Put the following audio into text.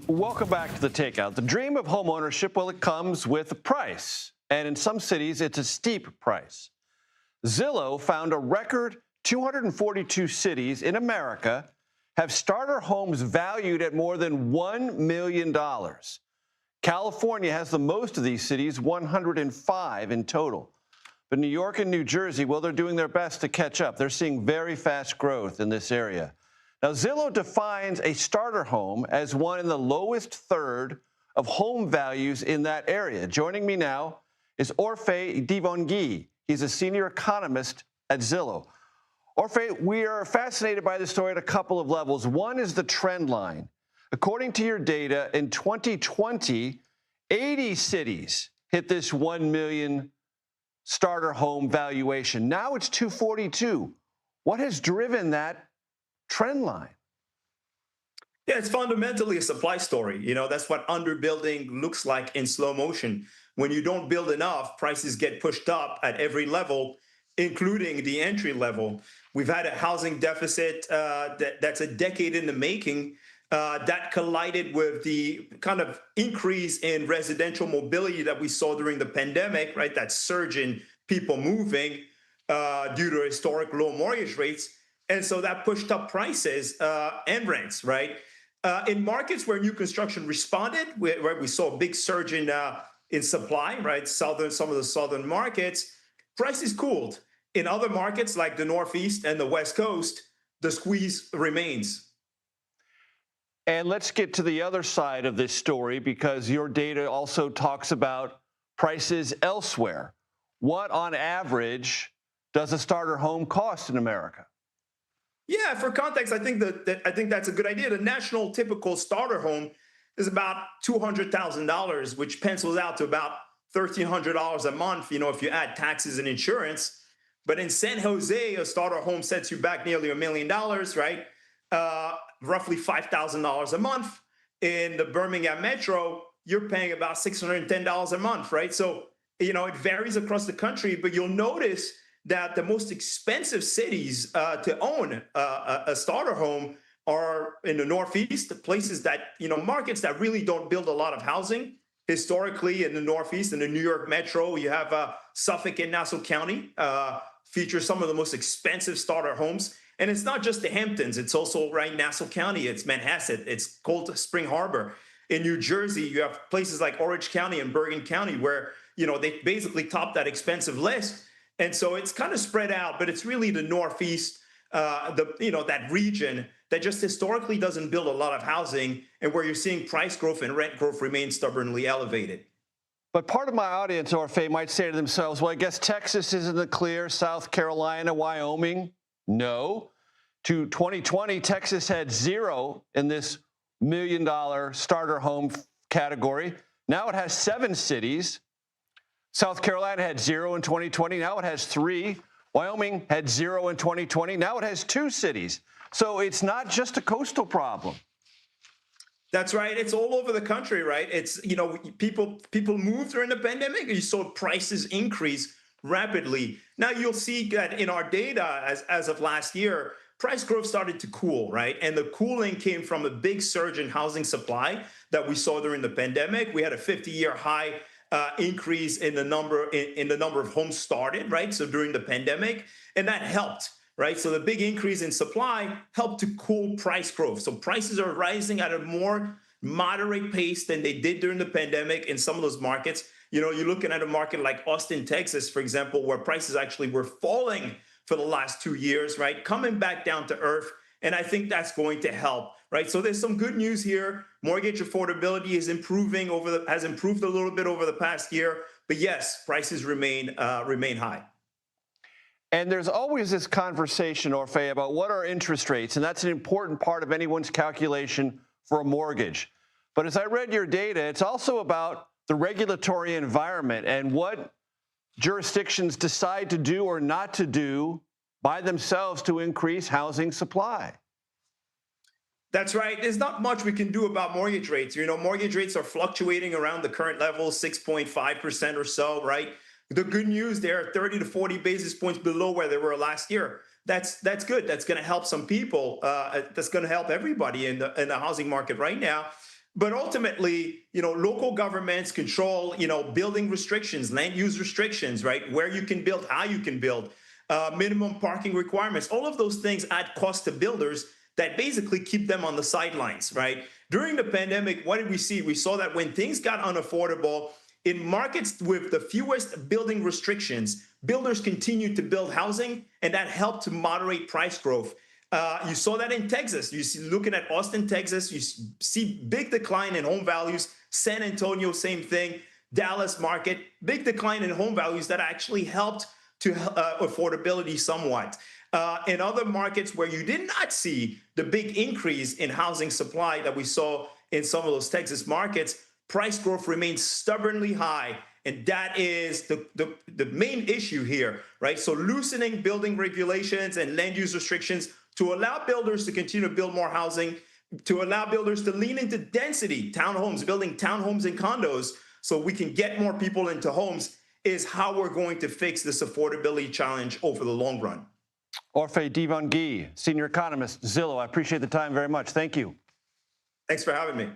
Welcome back to the Takeout. The dream of home ownership, well, it comes with a price. And in some cities, it's a steep price. Zillow found a record 242 cities in America have starter homes valued at more than $1 million. California has the most of these cities, 105 in total. But New York and New Jersey, well, they're doing their best to catch up. They're seeing very fast growth in this area. Now, Zillow defines a starter home as one in the lowest third of home values in that area. Joining me now is Orphe Divounguy. He's a senior economist at Zillow. Orphe, we are fascinated by this story at a couple of levels. One is the trend line. According to your data, in 2020, 80 cities hit this 1 million starter home valuation. Now it's 242. What has driven that trend line? Yeah, it's fundamentally a supply story. That's what underbuilding looks like in slow motion. When you don't build enough, prices get pushed up at every level, including the entry level. We've had a housing deficit that's a decade in the making that collided with the kind of increase in residential mobility that we saw during the pandemic, right? That surge in people moving due to historic low mortgage rates. And so that pushed up prices and rents, right? In markets where new construction responded, where we saw a big surge in supply, right? Some of the southern markets, prices cooled. In other markets like the Northeast and the West Coast, the squeeze remains. And let's get to the other side of this story, because your data also talks about prices elsewhere. What, on average, does a starter home cost in America? Yeah, for context, I think that's a good idea. The national typical starter home is about $200,000, which pencils out to about $1,300 a month, if you add taxes and insurance. But in San Jose, a starter home sets you back nearly $1 million, right? Roughly $5,000 a month. In the Birmingham metro, you're paying about $610 a month, right? So, it varies across the country, but you'll notice that the most expensive cities to own a starter home are in the Northeast, the places that, markets that really don't build a lot of housing. Historically, in the Northeast, in the New York metro, you have Suffolk and Nassau County feature some of the most expensive starter homes. And it's not just the Hamptons. It's also, right, Nassau County. It's Manhasset. It's Cold Spring Harbor. In New Jersey, you have places like Orange County and Bergen County where, they basically top that expensive list. And so it's kind of spread out, but it's really the Northeast, that region that just historically doesn't build a lot of housing, and where you're seeing price growth and rent growth remain stubbornly elevated. But part of my audience, Orphe, might say to themselves, well, I guess Texas is in the clear, South Carolina, Wyoming, no. To 2020, Texas had zero in this $1 million starter home category. Now it has 7 cities. South Carolina had 0 in 2020. Now it has 3. Wyoming had 0 in 2020. Now it has 2 cities. So it's not just a coastal problem. That's right. It's all over the country, right? It's, people moved during the pandemic. You saw prices increase rapidly. Now you'll see that in our data as of last year, price growth started to cool, right? And the cooling came from a big surge in housing supply that we saw during the pandemic. We had a 50-year high increase in the number of homes started, right? So during the pandemic, and that helped, right? So the big increase in supply helped to cool price growth. So prices are rising at a more moderate pace than they did during the pandemic in some of those markets. You're looking at a market like Austin, Texas, for example, where prices actually were falling for the last 2 years, right? Coming back down to earth. And I think that's going to help, right? So there's some good news here. Mortgage affordability is has improved a little bit over the past year. But yes, prices remain high. And there's always this conversation, Orphe, about what are interest rates, and that's an important part of anyone's calculation for a mortgage. But as I read your data, it's also about the regulatory environment and what jurisdictions decide to do or not to do by themselves to increase housing supply. That's right. There's not much we can do about mortgage rates. Mortgage rates are fluctuating around the current level, 6.5% or so, right? The good news, they're 30 to 40 basis points below where they were last year. That's good. That's going to help some people. That's going to help everybody in the housing market right now. But ultimately, local governments control, building restrictions, land use restrictions, right? Where you can build, how you can build, minimum parking requirements. All of those things add cost to builders that basically keep them on the sidelines, right? During the pandemic, what did we see? We saw that when things got unaffordable, in markets with the fewest building restrictions, builders continued to build housing, and that helped to moderate price growth. You saw that in Texas. You see, looking at Austin, Texas, you see big decline in home values. San Antonio, same thing. Dallas market, big decline in home values that actually helped to affordability somewhat. In other markets where you did not see the big increase in housing supply that we saw in some of those Texas markets, price growth remains stubbornly high. And that is the main issue here, right? So loosening building regulations and land use restrictions to allow builders to continue to build more housing, to allow builders to lean into density, townhomes, building townhomes and condos so we can get more people into homes is how we're going to fix this affordability challenge over the long run. Orphe Divounguy, senior economist, Zillow. I appreciate the time very much. Thank you. Thanks for having me.